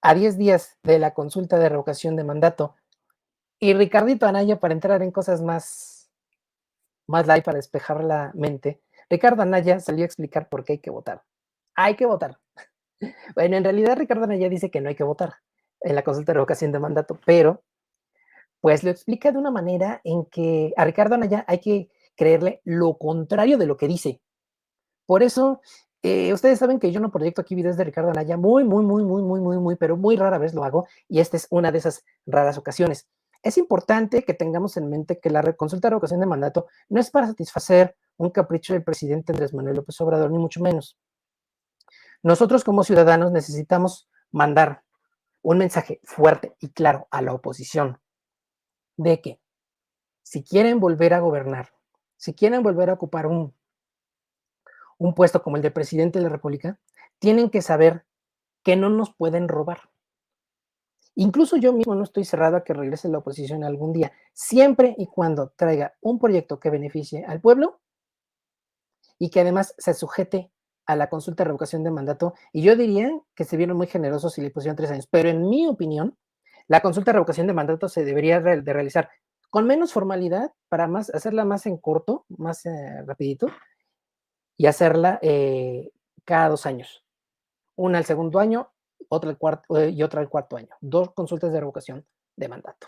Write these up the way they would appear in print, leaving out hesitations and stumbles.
a 10 días de la consulta de revocación de mandato, y Ricardito Anaya, para entrar en cosas más light, para despejar la mente, Ricardo Anaya salió a explicar por qué hay que votar. Hay que votar. Bueno, en realidad Ricardo Anaya dice que no hay que votar en la consulta de revocación de mandato, pero pues lo explica de una manera en que a Ricardo Anaya hay que creerle lo contrario de lo que dice. Por eso, ustedes saben que yo no proyecto aquí videos de Ricardo Anaya, pero muy rara vez lo hago, y esta es una de esas raras ocasiones. Es importante que tengamos en mente que la consulta de revocación de mandato no es para satisfacer un capricho del presidente Andrés Manuel López Obrador, ni mucho menos. Nosotros como ciudadanos necesitamos mandar un mensaje fuerte y claro a la oposición de que si quieren volver a gobernar, si quieren volver a ocupar un puesto como el de presidente de la República, tienen que saber que no nos pueden robar. Incluso yo mismo no estoy cerrado a que regrese la oposición algún día, siempre y cuando traiga un proyecto que beneficie al pueblo y que además se sujete a la consulta de revocación de mandato. Y yo diría que se vieron muy generosos si le pusieron 3 años, pero en mi opinión, la consulta de revocación de mandato se debería de realizar con menos formalidad, para hacerla más en corto, más rapidito, y hacerla cada 2 años. Una al segundo año, otra al cuarto y otra al cuarto año. 2 consultas de revocación de mandato.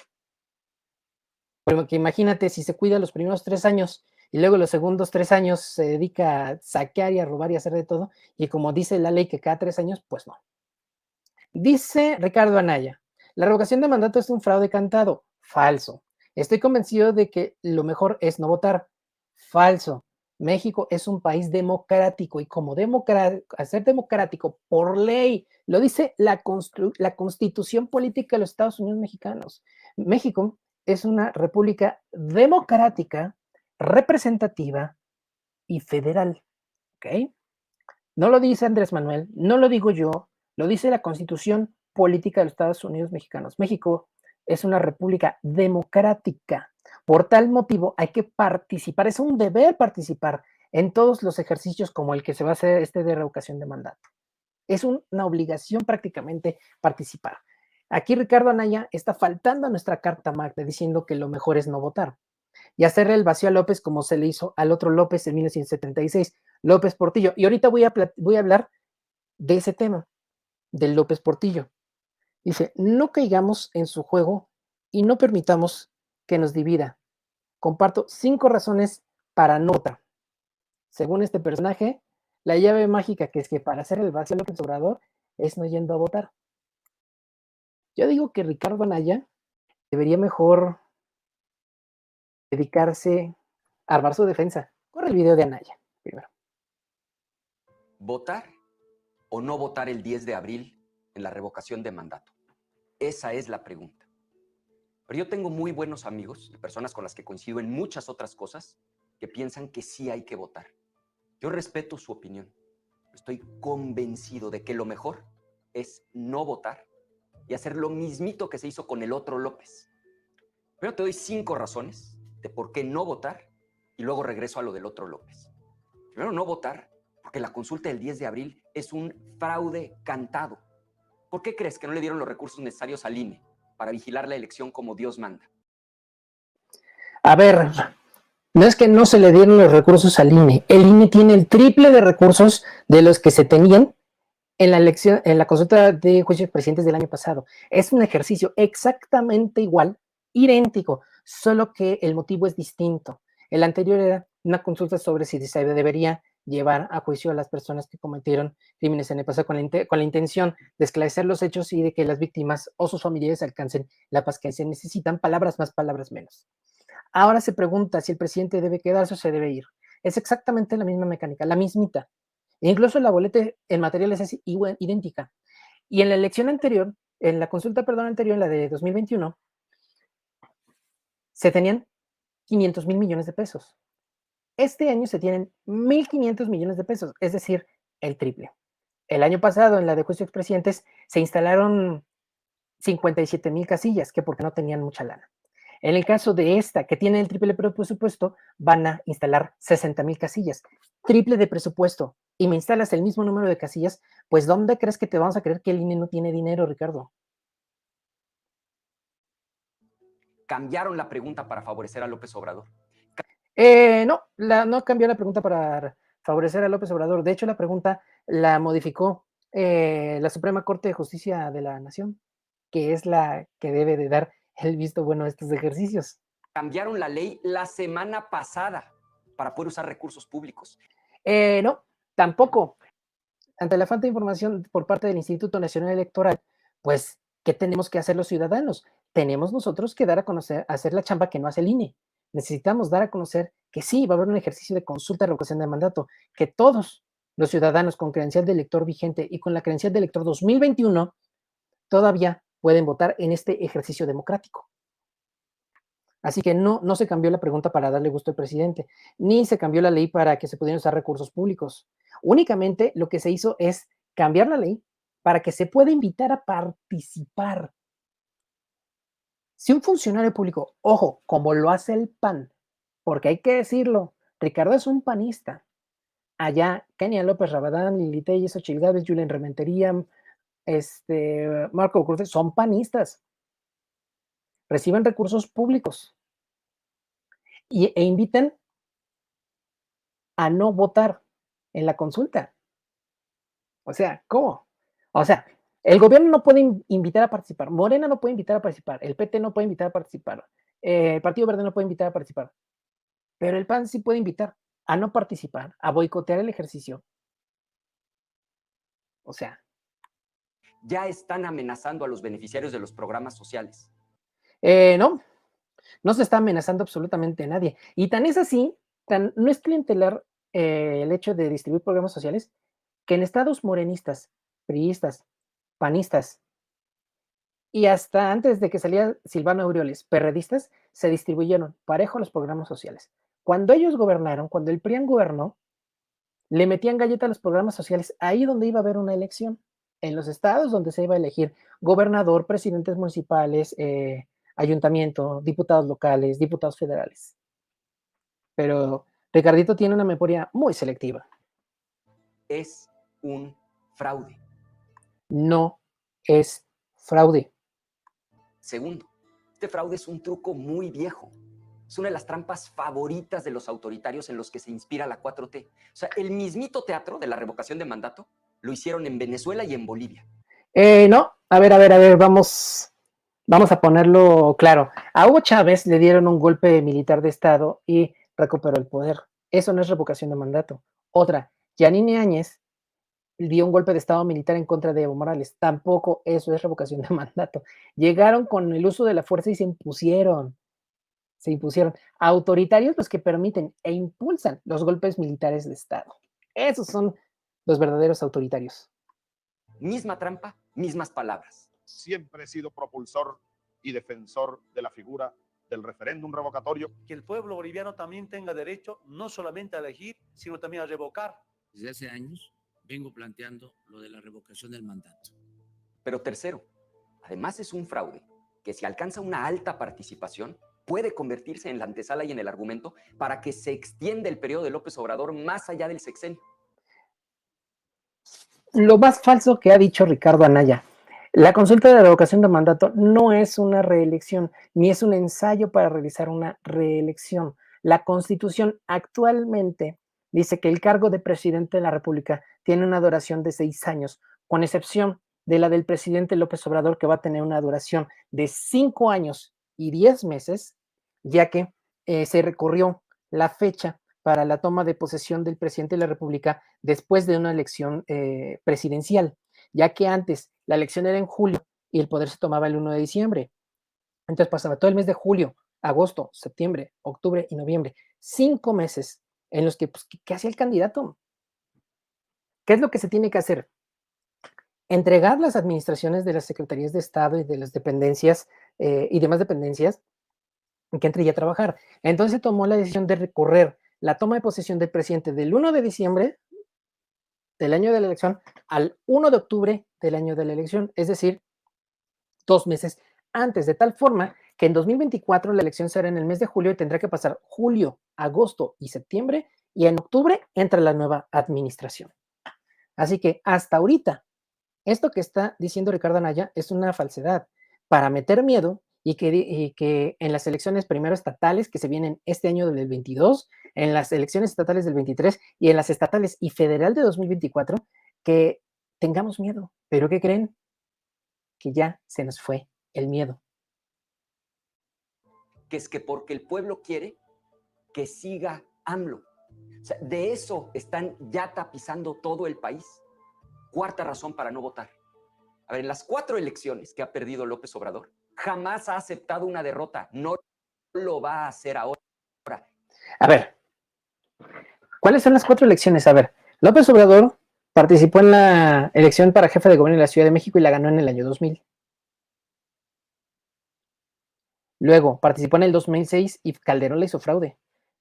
Porque imagínate si se cuida los primeros 3 años y luego los segundos 3 años se dedica a saquear y a robar y a hacer de todo, y como dice la ley que cada 3 años, pues no. Dice Ricardo Anaya, la revocación de mandato es un fraude cantado. Falso. Estoy convencido de que lo mejor es no votar. Falso. México es un país democrático y como ser democrático por ley, lo dice la Constitución Política de los Estados Unidos Mexicanos. México es una república democrática, representativa y federal. ¿Ok? No lo dice Andrés Manuel, no lo digo yo, lo dice la Constitución Política de los Estados Unidos Mexicanos. México es una república democrática. Por tal motivo hay que participar, es un deber participar en todos los ejercicios como el que se va a hacer de revocación de mandato. Es una obligación prácticamente participar. Aquí Ricardo Anaya está faltando a nuestra Carta Magna diciendo que lo mejor es no votar y hacerle el vacío a López como se le hizo al otro López en 1976, López Portillo. Y ahorita voy a hablar de ese tema, del López Portillo. Dice, no caigamos en su juego y no permitamos que nos divida. Comparto 5 razones para no votar. Según este personaje, la llave mágica que es que para hacer el vacío a López Obrador es no yendo a votar. Yo digo que Ricardo Anaya debería mejor dedicarse a armar su defensa. Corre el video de Anaya primero. ¿Votar o no votar el 10 de abril en la revocación de mandato? Esa es la pregunta. Pero yo tengo muy buenos amigos y personas con las que coincido en muchas otras cosas que piensan que sí hay que votar. Yo respeto su opinión. Estoy convencido de que lo mejor es no votar y hacer lo mismito que se hizo con el otro López. Pero te doy 5 razones de por qué no votar y luego regreso a lo del otro López. Primero, no votar porque la consulta del 10 de abril es un fraude cantado. ¿Por qué crees que no le dieron los recursos necesarios al INE para vigilar la elección como Dios manda? A ver, no es que no se le dieron los recursos al INE. El INE tiene el triple de recursos de los que se tenían en la elección, en la consulta de juicios presidentes del año pasado. Es un ejercicio exactamente igual, idéntico, solo que el motivo es distinto. El anterior era una consulta sobre si se debería llevar a juicio a las personas que cometieron crímenes en el pasado con la intención de esclarecer los hechos y de que las víctimas o sus familiares alcancen la paz que se necesitan, palabras más, palabras menos. Ahora se pregunta si el presidente debe quedarse o se debe ir. Es exactamente la misma mecánica, la mismita. E incluso la boleta en materiales es idéntica. Y en la elección anterior, en la consulta, perdón, anterior, en la de 2021, se tenían 500,000 millones de pesos. Este año se tienen 1,500 millones de pesos, es decir, el triple. El año pasado, en la de juicios presidentes, se instalaron 57,000 casillas, que porque no tenían mucha lana. En el caso de esta, que tiene el triple de presupuesto, van a instalar 60,000 casillas. Triple de presupuesto. y me instalas el mismo número de casillas, pues ¿dónde crees que te vamos a creer que el INE no tiene dinero, Ricardo? Cambiaron la pregunta para favorecer a López Obrador. No cambió la pregunta para favorecer a López Obrador. De hecho, la pregunta la modificó la Suprema Corte de Justicia de la Nación, que es la que debe de dar el visto bueno a estos ejercicios. Cambiaron la ley la semana pasada para poder usar recursos públicos. No, tampoco. Ante la falta de información por parte del Instituto Nacional Electoral, pues, ¿qué tenemos que hacer los ciudadanos? Tenemos nosotros que dar a conocer, hacer la chamba que no hace el INE. Necesitamos dar a conocer que sí, va a haber un ejercicio de consulta de revocación de mandato, que todos los ciudadanos con credencial de elector vigente y con la credencial de elector 2021 todavía pueden votar en este ejercicio democrático. Así que no se cambió la pregunta para darle gusto al presidente, ni se cambió la ley para que se pudieran usar recursos públicos. Únicamente lo que se hizo es cambiar la ley para que se pueda invitar a participar. Si un funcionario público, ojo, como lo hace el PAN, porque hay que decirlo, Ricardo es un panista. Allá, Kenia López Rabadán, Lili Telles, Xochitl Gálvez, Julián Rementería, Marco Cruz, son panistas. Reciben recursos públicos e invitan a no votar en la consulta. O sea, ¿cómo? O sea, el gobierno no puede invitar a participar, Morena no puede invitar a participar, el PT no puede invitar a participar, el Partido Verde no puede invitar a participar, pero el PAN sí puede invitar a no participar, a boicotear el ejercicio. O sea. Ya están amenazando a los beneficiarios de los programas sociales. No se está amenazando absolutamente a nadie. Y tan es así, no es clientelar el hecho de distribuir programas sociales, que en estados morenistas, priistas, panistas, y hasta antes de que saliera Silvano Aureoles, perredistas, se distribuyeron parejo los programas sociales. Cuando ellos gobernaron, cuando el PRIAN gobernó, le metían galleta a los programas sociales ahí donde iba a haber una elección, en los estados donde se iba a elegir gobernador, presidentes municipales, ayuntamiento, diputados locales, diputados federales. Pero Ricardito tiene una memoria muy selectiva. Es un fraude. No es fraude. Segundo, este fraude es un truco muy viejo. Es una de las trampas favoritas de los autoritarios en los que se inspira la 4T. O sea, el mismito teatro de la revocación de mandato lo hicieron en Venezuela y en Bolivia. No, a ver, vamos a ponerlo claro. A Hugo Chávez le dieron un golpe militar de Estado y recuperó el poder. Eso no es revocación de mandato. Otra, Yanine Áñez dio un golpe de Estado militar en contra de Evo Morales. Tampoco eso es revocación de mandato. Llegaron con el uso de la fuerza y se impusieron. Autoritarios los que permiten e impulsan los golpes militares de Estado. Esos son los verdaderos autoritarios. Misma trampa, mismas palabras. Siempre he sido propulsor y defensor de la figura del referéndum revocatorio. Que el pueblo boliviano también tenga derecho no solamente a elegir, sino también a revocar. Desde hace años vengo planteando lo de la revocación del mandato. Pero tercero, además es un fraude que si alcanza una alta participación puede convertirse en la antesala y en el argumento para que se extienda el periodo de López Obrador más allá del sexenio. Lo más falso que ha dicho Ricardo Anaya. La consulta de revocación de mandato no es una reelección, ni es un ensayo para realizar una reelección. La Constitución actualmente dice que el cargo de presidente de la República tiene una duración de 6 años, con excepción de la del presidente López Obrador, que va a tener una duración de 5 años y 10 meses, ya que se recorrió la fecha para la toma de posesión del presidente de la República después de una elección presidencial, ya que antes la elección era en julio y el poder se tomaba el 1 de diciembre. Entonces pasaba todo el mes de julio, agosto, septiembre, octubre y noviembre. 5 meses en los que, pues, ¿qué hacía el candidato? ¿Qué es lo que se tiene que hacer? Entregar las administraciones de las secretarías de Estado y de las dependencias y demás dependencias que entre ya a trabajar. Entonces tomó la decisión de recorrer la toma de posesión del presidente del 1 de diciembre del año de la elección al 1 de octubre del año de la elección, es decir, 2 meses antes, de tal forma que en 2024 la elección será en el mes de julio y tendrá que pasar julio, agosto y septiembre, y en octubre entra la nueva administración. Así que hasta ahorita, esto que está diciendo Ricardo Anaya es una falsedad para meter miedo y que en las elecciones primero estatales que se vienen este año del 22, en las elecciones estatales del 23 y en las estatales y federal de 2024, que tengamos miedo. ¿Pero qué creen? Que ya se nos fue el miedo. Que es que porque el pueblo quiere que siga AMLO. O sea, de eso están ya tapizando todo el país. Cuarta razón para no votar. A ver, en las 4 elecciones que ha perdido López Obrador, jamás ha aceptado una derrota. No lo va a hacer ahora. A ver, ¿cuáles son las 4 elecciones? A ver, López Obrador participó en la elección para jefe de gobierno de la Ciudad de México y la ganó en el año 2000. Luego, participó en el 2006 y Calderón le hizo fraude.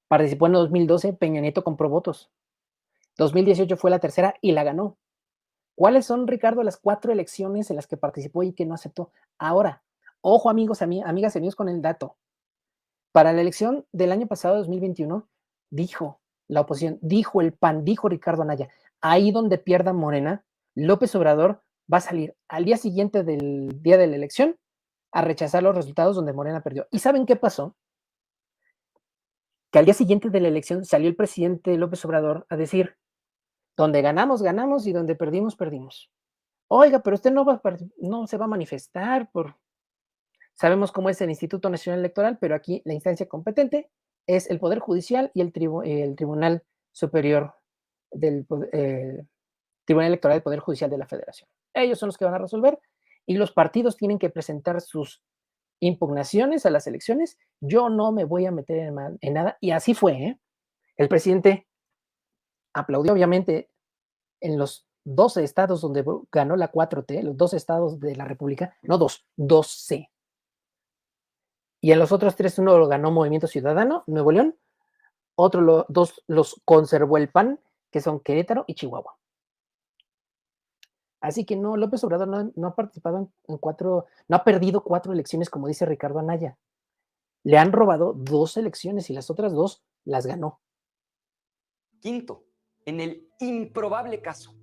Participó en el 2012, Peña Nieto compró votos. 2018 fue la tercera y la ganó. ¿Cuáles son, Ricardo, las 4 elecciones en las que participó y que no aceptó? Ahora, ojo amigos, amigas y amigos con el dato. Para la elección del año pasado, 2021, dijo la oposición, dijo el PAN, dijo Ricardo Anaya, ahí donde pierda Morena, López Obrador va a salir al día siguiente del día de la elección a rechazar los resultados donde Morena perdió. ¿Y saben qué pasó? Que al día siguiente de la elección salió el presidente López Obrador a decir, donde ganamos, ganamos y donde perdimos, perdimos. Oiga, pero usted no se va a manifestar por... Sabemos cómo es el Instituto Nacional Electoral, pero aquí la instancia competente es el Poder Judicial y el Tribunal Superior del Tribunal Electoral del Poder Judicial de la Federación. Ellos son los que van a resolver y los partidos tienen que presentar sus impugnaciones a las elecciones. Yo no me voy a meter en nada y así fue, ¿eh? El presidente aplaudió obviamente en los 12 estados donde ganó la 4T, los 12 estados de la República, no 12. Y en los otros 3, uno lo ganó Movimiento Ciudadano, Nuevo León, dos los conservó el PAN, que son Querétaro y Chihuahua. Así que no, López Obrador no ha participado en 4, no ha perdido 4 elecciones, como dice Ricardo Anaya. Le han robado 2 elecciones y las otras 2 las ganó. Quinto, en el improbable caso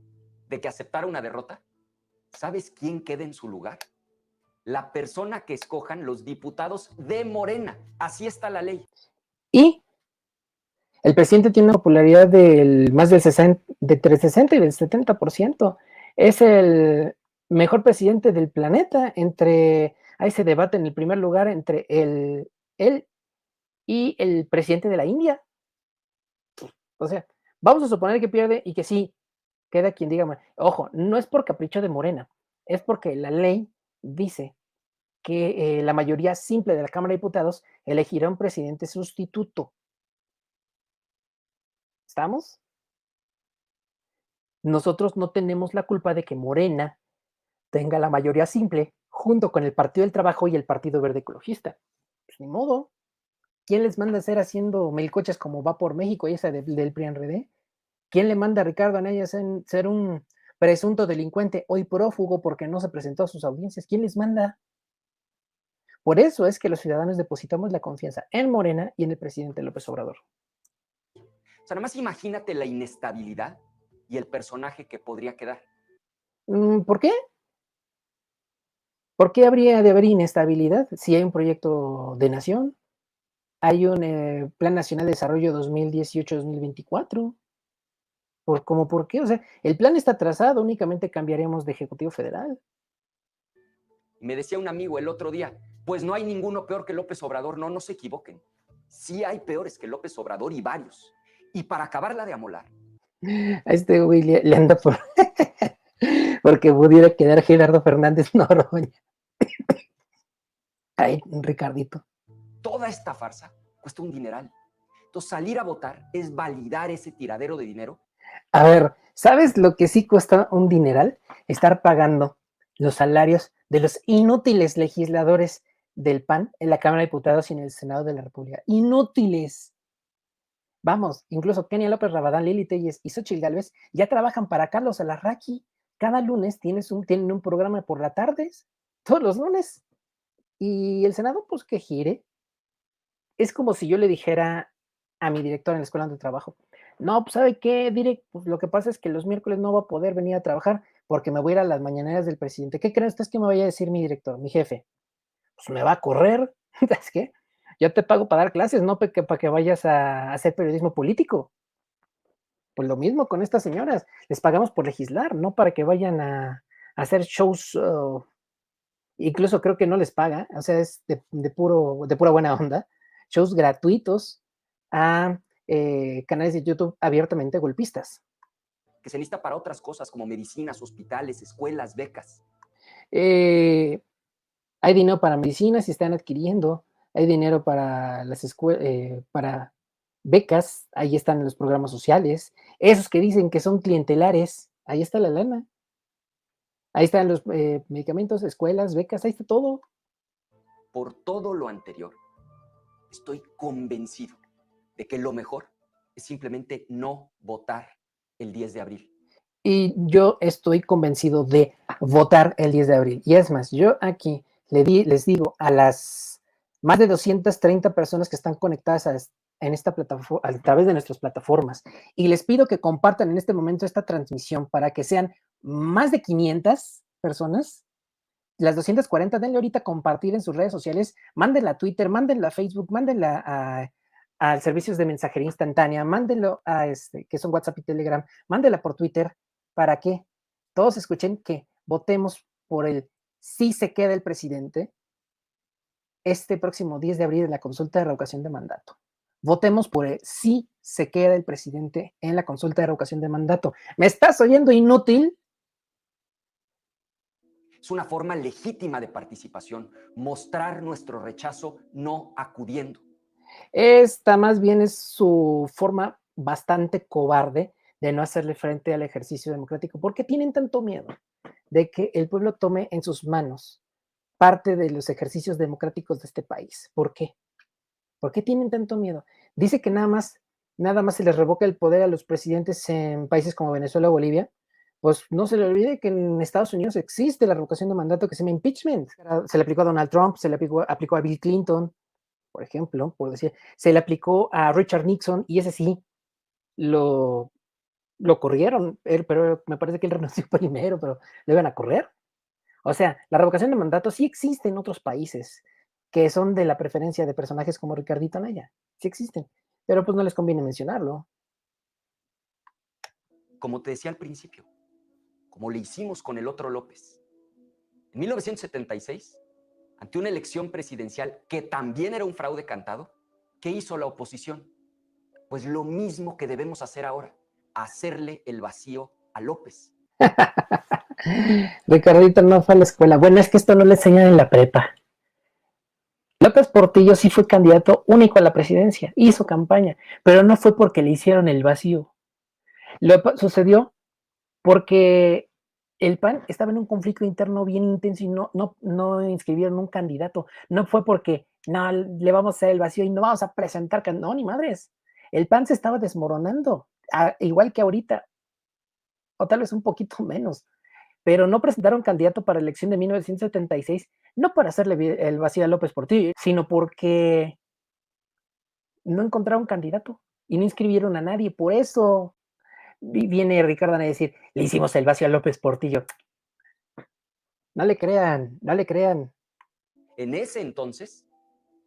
de que aceptara una derrota, ¿sabes quién queda en su lugar? La persona que escojan los diputados de Morena. Así está la ley. Y el presidente tiene una popularidad del más del 60, entre el 60 y del 70%. Es el mejor presidente del planeta. Hay ese debate en el primer lugar entre él y el presidente de la India. O sea, vamos a suponer que pierde y que sí, queda quien diga, ojo, no es por capricho de Morena, es porque la ley dice que la mayoría simple de la Cámara de Diputados elegirá un presidente sustituto. ¿Estamos? Nosotros no tenemos la culpa de que Morena tenga la mayoría simple junto con el Partido del Trabajo y el Partido Verde Ecologista. Pues ni modo. ¿Quién les manda a hacer haciendo melcochas como va por México y esa del PRI-PRD? ¿Quién le manda a Ricardo Anaya a ser un presunto delincuente hoy prófugo porque no se presentó a sus audiencias? ¿Quién les manda? Por eso es que los ciudadanos depositamos la confianza en Morena y en el presidente López Obrador. O sea, nada más imagínate la inestabilidad y el personaje que podría quedar. ¿Por qué? ¿Por qué habría de haber inestabilidad si hay un proyecto de nación? Hay un Plan Nacional de Desarrollo 2018-2024. ¿Por qué? O sea, el plan está trazado, únicamente cambiaremos de Ejecutivo Federal. Me decía un amigo el otro día, pues no hay ninguno peor que López Obrador. No, no se equivoquen. Sí hay peores que López Obrador y varios. Y para acabarla de amolar. A este güey le anda por... porque pudiera quedar Gerardo Fernández Noroña. Ay, Ricardito. Toda esta farsa cuesta un dineral. Entonces, salir a votar es validar ese tiradero de dinero. A ver, ¿sabes lo que sí cuesta un dineral? Estar pagando los salarios de los inútiles legisladores del PAN en la Cámara de Diputados y en el Senado de la República. Inútiles. Vamos, incluso Kenia López Rabadán, Lili Telles y Xochitl Gálvez ya trabajan para Carlos Alarraqui. Cada lunes tienen un programa por la tarde, todos los lunes. Y el Senado, pues que gire. Es como si yo le dijera a mi director en la escuela donde trabajo, No, pues ¿sabe qué? Diré, pues lo que pasa es que los miércoles no va a poder venir a trabajar porque me voy a ir a las mañaneras del presidente. ¿Qué creen ustedes que me vaya a decir mi director, mi jefe? Pues me va a correr. ¿Sabes qué? Yo te pago para dar clases, no para que vayas a hacer periodismo político. Pues lo mismo con estas señoras, les pagamos por legislar, no para que vayan a hacer shows, incluso creo que no les paga, o sea, es de pura buena onda, shows gratuitos a canales de YouTube abiertamente golpistas. Que se necesita para otras cosas como medicinas, hospitales, escuelas, becas. Hay dinero para medicinas, si están adquiriendo, hay dinero para las escuelas, para becas, ahí están los programas sociales, esos que dicen que son clientelares, ahí está la lana, ahí están los medicamentos, escuelas, becas, ahí está todo. Por todo lo anterior, estoy convencido de que lo mejor es simplemente no votar el 10 de abril. Y yo estoy convencido de votar el 10 de abril. Y es más, yo aquí les digo a las más de 230 personas que están conectadas en esta plataforma, a través de nuestras plataformas, y les pido que compartan en este momento esta transmisión para que sean más de 500 personas. Las 240, denle ahorita compartir en sus redes sociales, mándenla a Twitter, mándenla a Facebook, mándenla a servicios de mensajería instantánea, mándenlo a que son WhatsApp y Telegram, mándenla por Twitter, para que todos escuchen que votemos por el sí se queda el presidente este próximo 10 de abril en la consulta de revocación de mandato. Votemos por el sí se queda el presidente en la consulta de revocación de mandato. ¿Me estás oyendo, inútil? Es una forma legítima de participación, mostrar nuestro rechazo no acudiendo. Esta más bien es su forma bastante cobarde de no hacerle frente al ejercicio democrático. ¿Por qué tienen tanto miedo de que el pueblo tome en sus manos parte de los ejercicios democráticos de este país? ¿Por qué? ¿Por qué tienen tanto miedo? Dice que nada más se les revoca el poder a los presidentes en países como Venezuela o Bolivia. Pues no se le olvide que en Estados Unidos existe la revocación de mandato que se llama impeachment. Se le aplicó a Donald Trump, se le aplicó a Bill Clinton, por ejemplo, por decir, se le aplicó a Richard Nixon y ese sí lo, lo corrieron, pero me parece que él renunció primero, pero lo iban a correr. O sea, la revocación de mandato sí existe en otros países que son de la preferencia de personajes como Ricardito Anaya. Sí existen, pero pues no les conviene mencionarlo. Como te decía al principio, como le hicimos con el otro López. En 1976, ante una elección presidencial que también era un fraude cantado, ¿qué hizo la oposición? Pues lo mismo que debemos hacer ahora, hacerle el vacío a López. Ricardito no fue a la escuela. Bueno, es que esto no le enseñan en la prepa. López Portillo sí fue candidato único a la presidencia, hizo campaña, pero no fue porque le hicieron el vacío. Lo sucedió porque el PAN estaba en un conflicto interno bien intenso y no inscribieron un candidato. No fue porque no le vamos a hacer el vacío y no vamos a presentar, no, ni madres. El PAN se estaba desmoronando, igual que ahorita, o tal vez un poquito menos, pero no presentaron candidato para la elección de 1976, no para hacerle el vacío a López Portillo, sino porque no encontraron candidato y no inscribieron a nadie. Por eso viene Ricardo a decir, le hicimos el vacío a López Portillo. No le crean, no le crean. En ese entonces,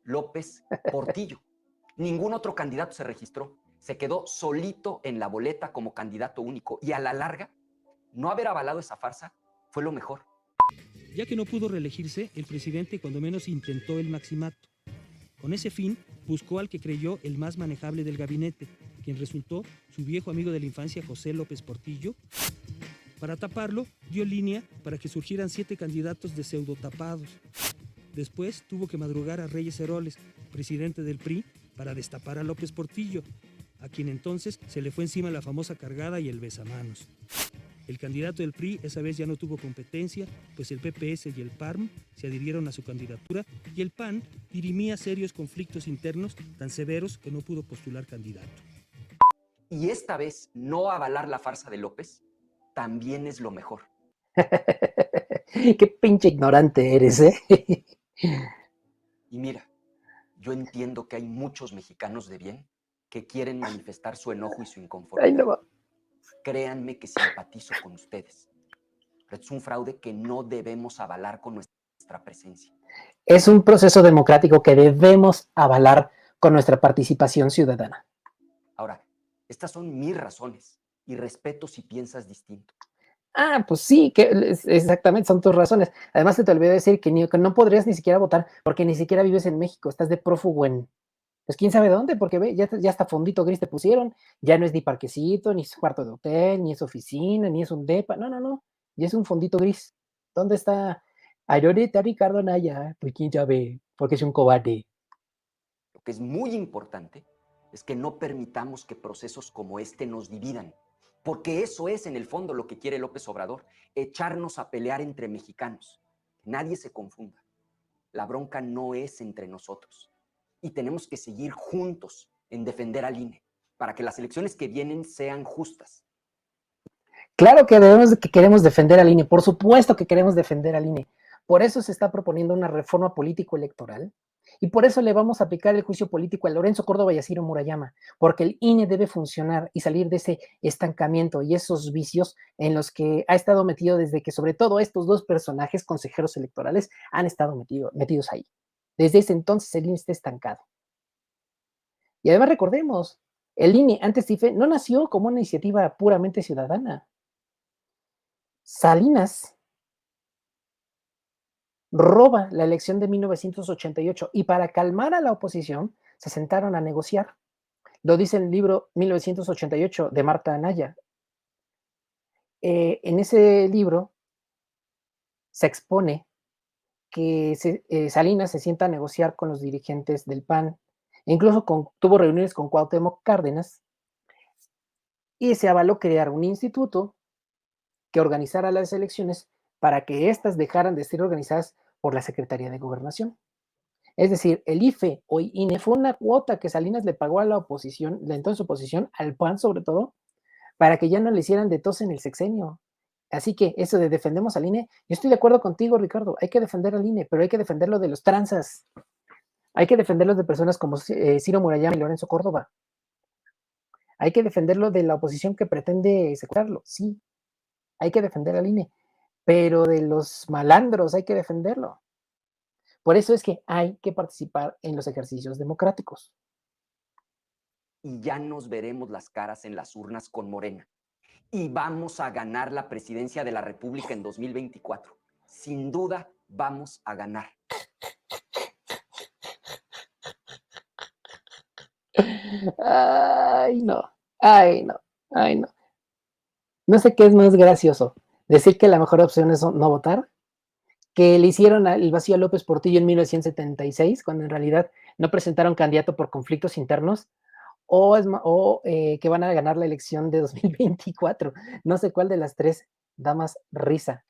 López Portillo. Ningún otro candidato se registró. Se quedó solito en la boleta como candidato único. Y a la larga, no haber avalado esa farsa fue lo mejor. Ya que no pudo reelegirse, el presidente cuando menos intentó el maximato. Con ese fin, buscó al que creyó el más manejable del gabinete, quien resultó su viejo amigo de la infancia, José López Portillo. Para taparlo, dio línea para que surgieran 7 candidatos de pseudotapados. Después tuvo que madrugar a Reyes Heroles, presidente del PRI, para destapar a López Portillo, a quien entonces se le fue encima la famosa cargada y el besamanos. El candidato del PRI esa vez ya no tuvo competencia, pues el PPS y el PARM se adhirieron a su candidatura y el PAN dirimía serios conflictos internos tan severos que no pudo postular candidato. Y esta vez no avalar la farsa de López también es lo mejor. Qué pinche ignorante eres, ¿eh? Y mira, yo entiendo que hay muchos mexicanos de bien que quieren manifestar su enojo y su Ay, inconformidad. no. Créanme que simpatizo con ustedes. Pero es un fraude que no debemos avalar con nuestra presencia. Es un proceso democrático que debemos avalar con nuestra participación ciudadana. Ahora, estas son mis razones y respeto si piensas distinto. Ah, pues sí, exactamente, son tus razones. Además, te olvidó decir que no podrías ni siquiera votar porque ni siquiera vives en México, estás de prófugo en, pues quién sabe dónde, porque ve, ya hasta fondito gris te pusieron, ya no es ni parquecito, ni es cuarto de hotel, ni es oficina, ni es un depa, no, ya es un fondito gris. ¿Dónde está ahorita Ricardo Anaya? Pues quién sabe, porque es un cobarde. Lo que es muy importante es que no permitamos que procesos como este nos dividan, porque eso es en el fondo lo que quiere López Obrador, echarnos a pelear entre mexicanos. Que nadie se confunda. La bronca no es entre nosotros y tenemos que seguir juntos en defender al INE para que las elecciones que vienen sean justas. Claro que queremos defender al INE, por supuesto que queremos defender al INE. Por eso se está proponiendo una reforma político-electoral y por eso le vamos a aplicar el juicio político a Lorenzo Córdoba y a Ciro Murayama, porque el INE debe funcionar y salir de ese estancamiento y esos vicios en los que ha estado metido desde que sobre todo estos dos personajes consejeros electorales han estado metidos ahí. Desde ese entonces el INE está estancado. Y además recordemos, el INE antes de IFE no nació como una iniciativa puramente ciudadana. Salinas roba la elección de 1988 y para calmar a la oposición se sentaron a negociar. Lo dice el libro 1988 de Marta Anaya. En ese libro se expone que Salinas se sienta a negociar con los dirigentes del PAN, e incluso tuvo reuniones con Cuauhtémoc Cárdenas y se avaló crear un instituto que organizara las elecciones para que éstas dejaran de ser organizadas por la Secretaría de Gobernación. Es decir, el IFE o INE fue una cuota que Salinas le pagó a la oposición, la entonces oposición, al PAN sobre todo, para que ya no le hicieran de tos en el sexenio. Así que eso de defendemos al INE, yo estoy de acuerdo contigo, Ricardo, hay que defender al INE, pero hay que defenderlo de los tranzas. Hay que defenderlos de personas como Ciro Murayama y Lorenzo Córdoba. Hay que defenderlo de la oposición que pretende secuestrarlo, sí. Hay que defender al INE, pero de los malandros hay que defenderlo. Por eso es que hay que participar en los ejercicios democráticos. Y ya nos veremos las caras en las urnas con Morena. Y vamos a ganar la presidencia de la República en 2024. Sin duda, vamos a ganar. Ay, no, ay, no, ay, no. No sé qué es más gracioso, decir que la mejor opción es no votar, que le hicieron el vacío a López Portillo en 1976, cuando en realidad no presentaron candidato por conflictos internos, o que van a ganar la elección de 2024. No sé cuál de las tres da más risa.